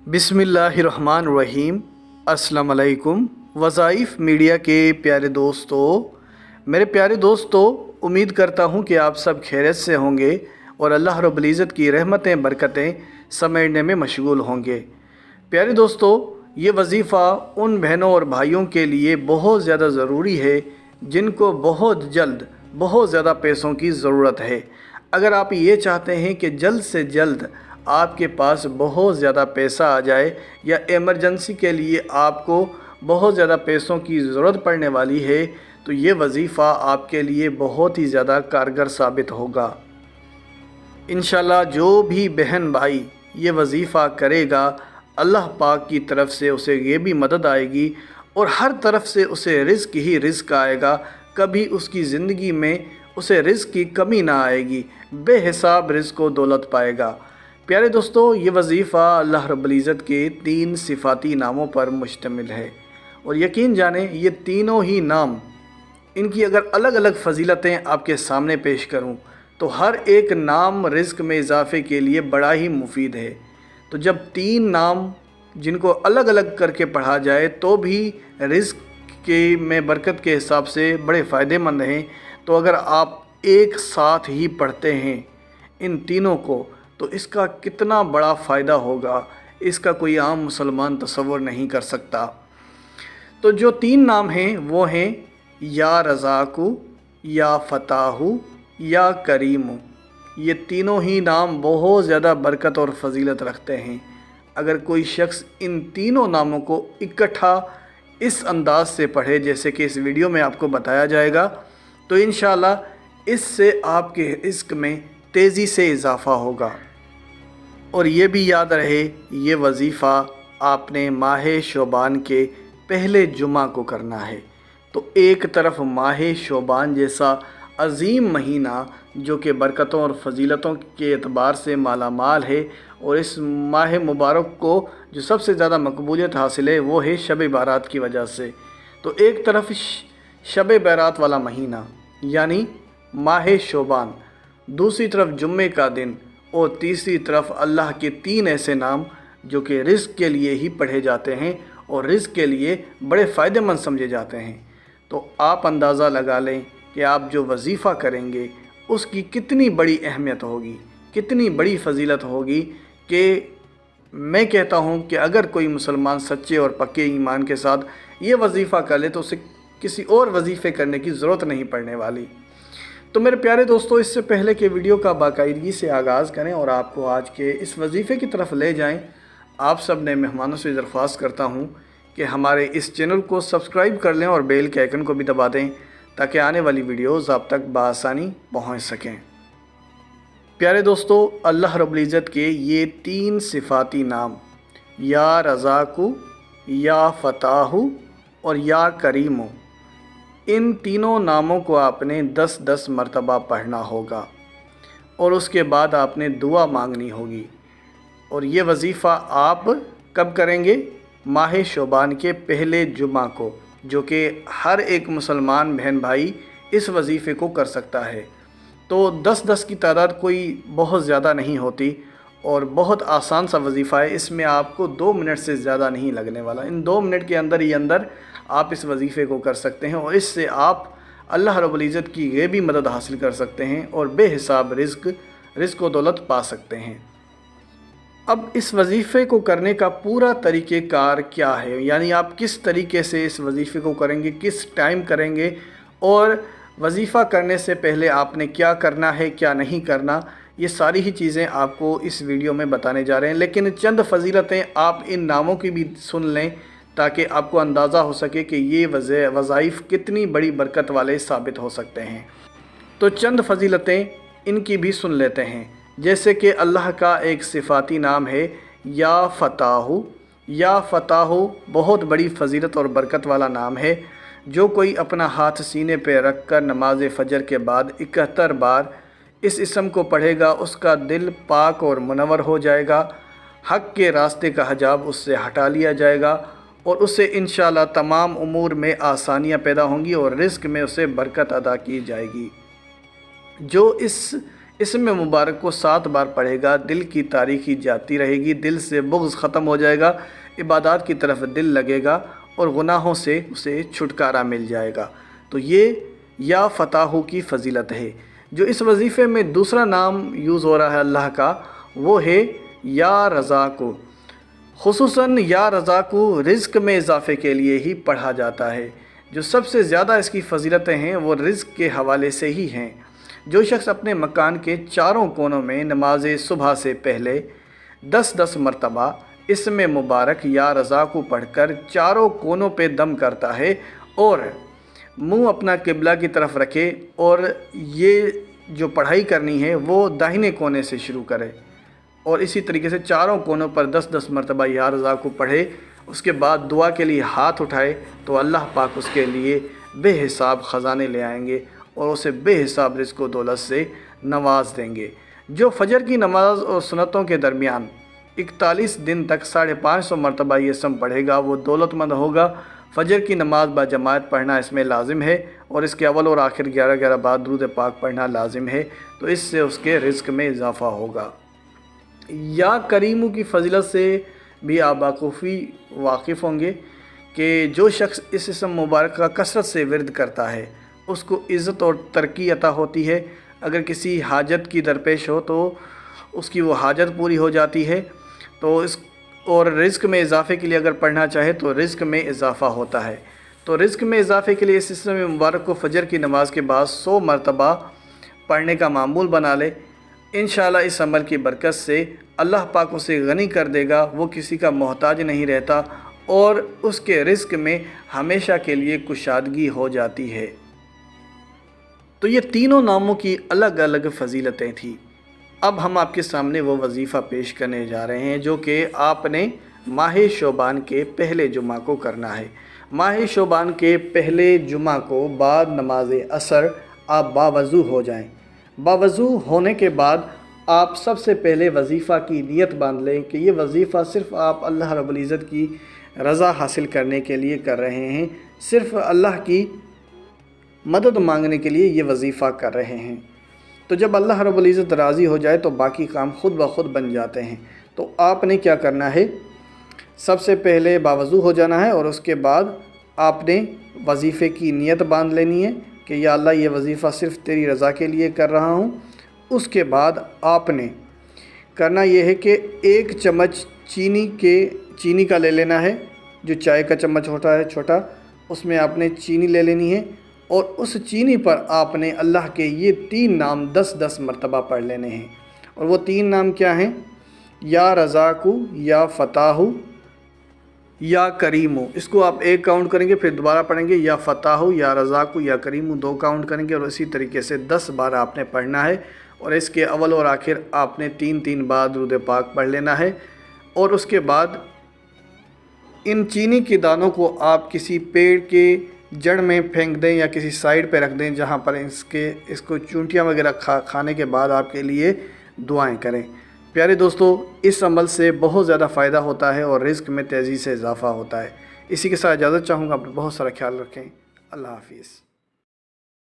बिस्मिल्लाहिर्रहमानिर्रहीम। अस्सलाम वालेकुम। वज़ाइफ मीडिया के प्यारे दोस्तों, मेरे प्यारे दोस्तों, उम्मीद करता हूँ कि आप सब खैरियत से होंगे और अल्लाह रब्बुल इज़्ज़त की रहमतें बरकतें समेटने में मशगूल होंगे। प्यारे दोस्तों, ये वजीफ़ा उन बहनों और भाइयों के लिए बहुत ज़्यादा ज़रूरी है जिनको बहुत जल्द बहुत ज़्यादा पैसों की ज़रूरत है। अगर आप ये चाहते हैं कि जल्द से जल्द आपके पास बहुत ज़्यादा पैसा आ जाए या एमरजेंसी के लिए आपको बहुत ज़्यादा पैसों की ज़रूरत पड़ने वाली है, तो ये वजीफ़ा आपके लिए बहुत ही ज़्यादा कारगर साबित होगा। इंशाल्लाह जो भी बहन भाई ये वजीफ़ा करेगा, अल्लाह पाक की तरफ से उसे ये भी मदद आएगी और हर तरफ से उसे रिज़्क़ ही रिज़्क़ आएगा। कभी उसकी ज़िंदगी में उसे रिज़्क़ की कमी ना आएगी, बेहिसाब रिज़्क़ व दौलत पाएगा। प्यारे दोस्तों, ये वजीफ़ा अल्लाह रब्बुल इज़्ज़त के 3 सिफ़ाती नामों पर मुश्तमिल है और यकीन जाने ये तीनों ही नाम, इनकी अगर अलग अलग फ़जीलतें आपके सामने पेश करूं तो हर एक नाम रिज़्क़ में इजाफ़े के लिए बड़ा ही मुफीद है। तो जब 3 नाम जिनको अलग अलग करके पढ़ा जाए तो भी रिज़्क़ के में बरकत के हिसाब से बड़े फ़ायदेमंद हैं, तो अगर आप एक साथ ही पढ़ते हैं इन तीनों को तो इसका कितना बड़ा फ़ायदा होगा, इसका कोई आम मुसलमान तसव्वुर नहीं कर सकता। तो जो 3 नाम हैं वो हैं या रज़ाकु, या फ़ताहु, या करीमु। ये तीनों ही नाम बहुत ज़्यादा बरकत और फजीलत रखते हैं। अगर कोई शख्स इन तीनों नामों को इकट्ठा इस अंदाज से पढ़े जैसे कि इस वीडियो में आपको बताया जाएगा, तो इंशाअल्लाह इससे आपके रिज़्क़ में तेज़ी से इजाफ़ा होगा। और ये भी याद रहे, ये वजीफ़ा आपने माह शोबान के पहले जुमा को करना है। तो एक तरफ माह शोबान जैसा अज़ीम महीना जो कि बरकतों और फजीलतों के एतबार से माला माल है, और इस माह मुबारक को जो सबसे ज़्यादा मकबूलियत हासिल है वो है शब बारात की वजह से। तो एक तरफ शब बारात वाला महीना यानी माह शोबान, दूसरी तरफ जुम्मे का दिन, और तीसरी तरफ अल्लाह के 3 ऐसे नाम जो कि रिज़्क़ के लिए ही पढ़े जाते हैं और रिज़्क़ के लिए बड़े फ़ायदेमंद समझे जाते हैं। तो आप अंदाज़ा लगा लें कि आप जो वजीफ़ा करेंगे उसकी कितनी बड़ी अहमियत होगी, कितनी बड़ी फजीलत होगी, कि मैं कहता हूँ कि अगर कोई मुसलमान सच्चे और पक्के ईमान के साथ ये वजीफ़ा कर ले तो उसे किसी और वजीफ़े करने की ज़रूरत नहीं पड़ने वाली। तो मेरे प्यारे दोस्तों, इससे पहले कि वीडियो का बाकायदगी से आगाज़ करें और आपको आज के इस वजीफ़े की तरफ ले जाएं, आप सब ने मेहमानों से दरख्वास्त करता हूं कि हमारे इस चैनल को सब्सक्राइब कर लें और बेल के आइकन को भी दबा दें ताकि आने वाली वीडियोज़ आप तक बआसानी पहुंच सकें। प्यारे दोस्तों, अल्लाह रब्बुल इज़्ज़त के ये 3 सिफ़ाती नाम या रज़ाकु, या फ़ताहु और या करीमु, इन तीनों नामों को आपने 10-10 मरतबा पढ़ना होगा और उसके बाद आपने दुआ मांगनी होगी। और ये वजीफ़ा आप कब करेंगे? माह शोबान के पहले जुमा को, जो कि हर एक मुसलमान बहन भाई इस वजीफ़े को कर सकता है। तो 10-10 की तादाद कोई बहुत ज़्यादा नहीं होती और बहुत आसान सा वजीफ़ा है। इसमें आपको 2 मिनट से ज़्यादा नहीं लगने वाला। इन 2 मिनट के अंदर ही अंदर आप इस वजीफ़े को कर सकते हैं और इससे आप अल्लाह रब्बुल इज़्ज़त की गैबी मदद हासिल कर सकते हैं और बेहिसाब रिज़्क़ व दौलत पा सकते हैं। अब इस वजीफ़े को करने का पूरा तरीक़ेकार क्या है, यानी आप किस तरीके से इस वजीफ़े को करेंगे, किस टाइम करेंगे, और वजीफ़ा करने से पहले आपने क्या करना है, क्या नहीं करना, ये सारी ही चीज़ें आपको इस वीडियो में बताने जा रहे हैं। लेकिन चंद फजीलतें आप इन नामों की भी सुन लें ताकि आपको अंदाज़ा हो सके कि ये वज़ाइफ़ कितनी बड़ी बरकत वाले साबित हो सकते हैं। तो चंद फजीलतें इनकी भी सुन लेते हैं। जैसे कि अल्लाह का एक सिफ़ाती नाम है या फ़ताहु। या फ़ताहु बहुत बड़ी फजीलत और बरकत वाला नाम है। जो कोई अपना हाथ सीने पे रख कर नमाज फ़जर के बाद 71 बार इस इसम को पढ़ेगा, उसका दिल पाक और मुनव्वर हो जाएगा, हक़ के रास्ते का हिजाब उससे हटा लिया जाएगा और उससे इंशाअल्लाह तमाम उमूर में आसानियाँ पैदा होंगी और रिज़्क़ में उसे बरकत अदा की जाएगी। जो इस اسم مبارک کو 7 بار پڑھے گا، دل کی تاریکی جاتی رہے گی، دل سے بغض ختم ہو جائے گا، عبادات کی طرف دل لگے گا اور گناہوں سے اسے چھٹکارا مل جائے گا۔ تو یہ یا فتاحو کی فضیلت ہے۔ جو اس وظیفے میں دوسرا نام یوز ہو رہا ہے اللہ کا، وہ ہے یا رزاقو۔ خصوصاً یا رزاقو رزق میں اضافے کے لیے ہی پڑھا جاتا ہے۔ جو سب سے زیادہ اس کی فضیلتیں ہیں وہ رزق کے حوالے سے ہی ہیں۔ جو شخص اپنے مکان کے چاروں کونوں میں نماز صبح سے پہلے 10 مرتبہ اسم مبارک یا رزاقو پڑھ کر چاروں کونوں پہ دم کرتا ہے اور منہ اپنا قبلہ کی طرف رکھے اور یہ جو پڑھائی کرنی ہے وہ داہنے کونے سے شروع کرے اور اسی طریقے سے چاروں کونوں پر 10 مرتبہ یا رزاقو پڑھے، اس کے بعد دعا کے لیے ہاتھ اٹھائے تو اللہ پاک اس کے لیے بے حساب خزانے لے آئیں گے اور اسے بے حساب رزق و دولت سے نواز دیں گے۔ جو فجر کی نماز اور سنتوں کے درمیان 41 دن تک 550 مرتبہ یہ اسم پڑھے گا وہ دولت مند ہوگا۔ فجر کی نماز با جماعت پڑھنا اس میں لازم ہے اور اس کے اول اور آخر 11 بار درود پاک پڑھنا لازم ہے، تو اس سے اس کے رزق میں اضافہ ہوگا۔ یا کریمو کی فضیلت سے بھی آپ بخوبی واقف ہوں گے کہ جو شخص اس اسم مبارک کا کثرت سے ورد کرتا ہے اس کو عزت اور ترقی عطا ہوتی ہے۔ اگر کسی حاجت کی درپیش ہو تو اس کی وہ حاجت پوری ہو جاتی ہے، تو اور رزق میں اضافے کے لیے اگر پڑھنا چاہے تو رزق میں اضافہ ہوتا ہے۔ تو رزق میں اضافے کے لیے اس اسم مبارک کو فجر کی نماز کے بعد 100 مرتبہ پڑھنے کا معمول بنا لے۔ انشاءاللہ اس عمل کی برکت سے اللہ پاک اسے غنی کر دے گا، وہ کسی کا محتاج نہیں رہتا اور اس کے رزق میں ہمیشہ کے لیے کشادگی ہو جاتی ہے۔ تو یہ تینوں ناموں کی الگ الگ فضیلتیں تھیں۔ اب ہم آپ کے سامنے وہ وظیفہ پیش کرنے جا رہے ہیں جو کہ آپ نے ماہ شعبان کے پہلے جمعہ کو کرنا ہے۔ ماہ شعبان کے پہلے جمعہ کو بعد نماز عصر آپ باوضو ہو جائیں۔ باوضو ہونے کے بعد آپ سب سے پہلے وظیفہ کی نیت باندھ لیں کہ یہ وظیفہ صرف آپ اللہ رب العزت کی رضا حاصل کرنے کے لیے کر رہے ہیں، صرف اللہ کی مدد مانگنے کے لیے یہ وظیفہ کر رہے ہیں۔ تو جب اللہ رب العزت راضی ہو جائے تو باقی کام خود بخود بن جاتے ہیں۔ تو آپ نے کیا کرنا ہے، سب سے پہلے باوضو ہو جانا ہے اور اس کے بعد آپ نے وظیفے کی نیت باندھ لینی ہے کہ یا اللہ یہ وظیفہ صرف تیری رضا کے لیے کر رہا ہوں۔ اس کے بعد آپ نے کرنا یہ ہے کہ 1 چمچ چینی کا لے لینا ہے، جو چائے کا چمچ ہوتا ہے چھوٹا، اس میں آپ نے چینی لے لینی ہے اور اس چینی پر آپ نے اللہ کے یہ 3 نام 10 مرتبہ پڑھ لینے ہیں۔ اور وہ 3 نام کیا ہیں؟ یا رزاقو، یا فتاحو، یا کریمو۔ اس کو آپ 1 کاؤنٹ کریں گے، پھر دوبارہ پڑھیں گے یا فتاحو، یا رزاقو، یا کریمو 2 کاؤنٹ کریں گے اور اسی طریقے سے 10 بار آپ نے پڑھنا ہے اور اس کے اول اور آخر آپ نے 3 بار درود پاک پڑھ لینا ہے۔ اور اس کے بعد ان چینی کے دانوں کو آپ کسی پیڑ کے جڑ میں پھینک دیں یا کسی سائیڈ پہ رکھ دیں جہاں پر اس کو چونٹیاں وغیرہ کھانے کے بعد آپ کے لیے دعائیں کریں۔ پیارے دوستو، اس عمل سے بہت زیادہ فائدہ ہوتا ہے اور رزق میں تیزی سے اضافہ ہوتا ہے۔ اسی کے ساتھ اجازت چاہوں گا، اپنا بہت سارا خیال رکھیں۔ اللہ حافظ۔